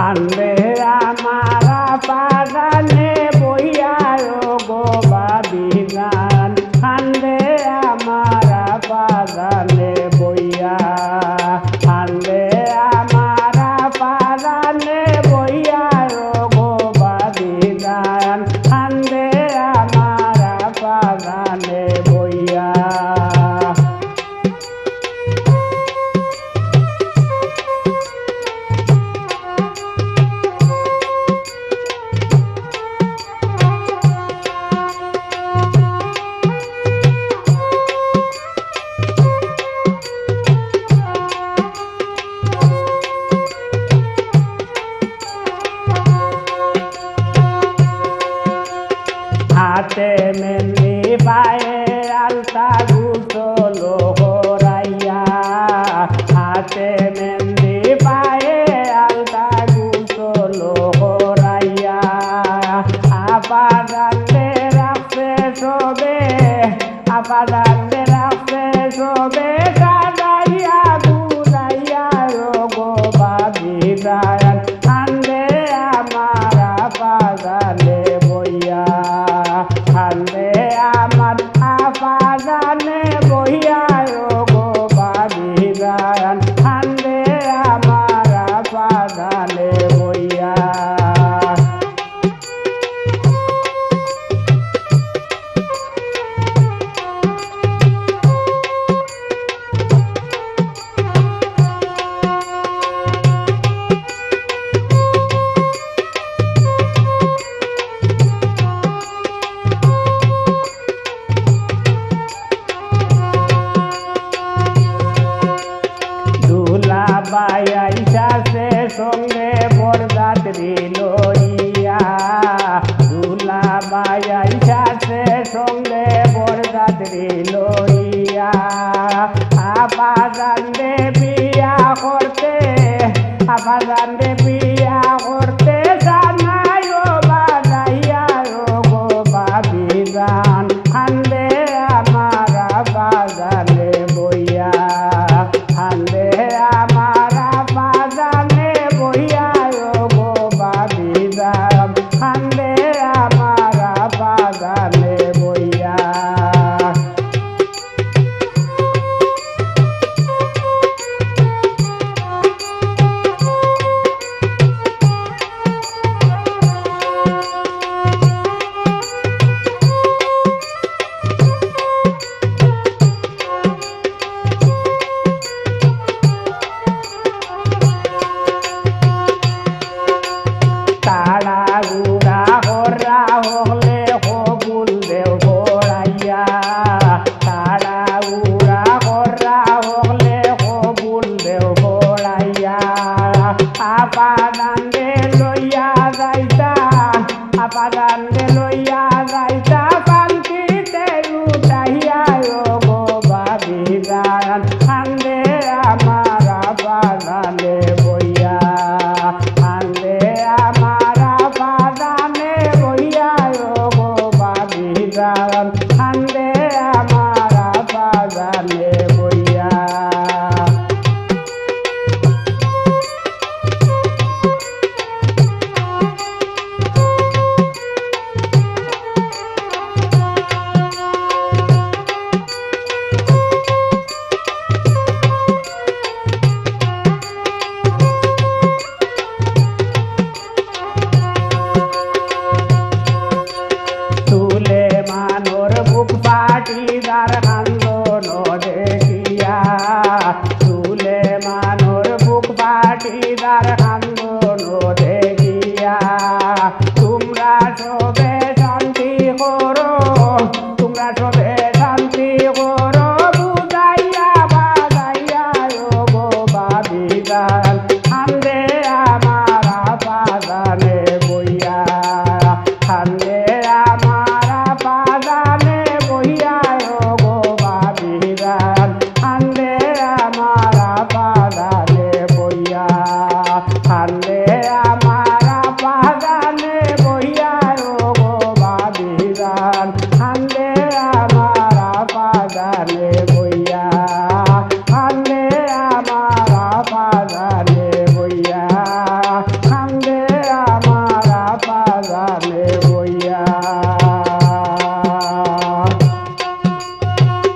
হানবে আমারা পাদানে বইয়া গো বাবি গান হানবে আমারা পাদানে বইয়া হানবে আমারা পাদানে বইয়া গো বাবি গান হানবে আমারা পাদানে বইয়া হাতে মেহেন্দি পায়ে আলতা গুছলো হরাইয়া হাতে মেহেন্দি পায়ে আলতা গুছলো হরাইয়া আপাদানে রাখছে সবে আপাদানে রাখছে সবে সাজাইয়া বুঝাইয়া গো বাবি গান হানবে আমারা পাদানে বইয়া হানবে আমার আপাদানে বইয়া গো বাবি গান হানবে আমার আপাদানে বইয়া বাইয়াইসাছে সঙ্গে বরযাত্রী লইয়া দুলা বাইয়াইসাছে সঙ্গে বরযাত্রী লইয়া আপাদানে বিয়া করতে আপাদানে বিয়া করতে জানাই বাজাইয়া গো বাবি গান হানবে আমারা বাজানে বইয়া হানবে আমারা বাজানে বইয়া গো বাবি গান হানবে আমারা বাজানে বইয়া তাড়া গুড়া হরা হলে হবুল দেও ভরাইয়া তাড়া গুড়া হরা হলে হবুল দেও ভরাইয়া আপাদানে লইয়া যাইতা আপাদানে লইয়া যাইতা শান্তিতে উঠাইয়া গো বাবি গান হানবে আমার আপাদানে বইয়া হানবে আমারা বাদানে বইয়া গো বাবি গান হানবে আমারা বাদানে বইয়া বুক পাটিদার কান্দন দেখিয়া তুলে মানোর বুক পাটিদার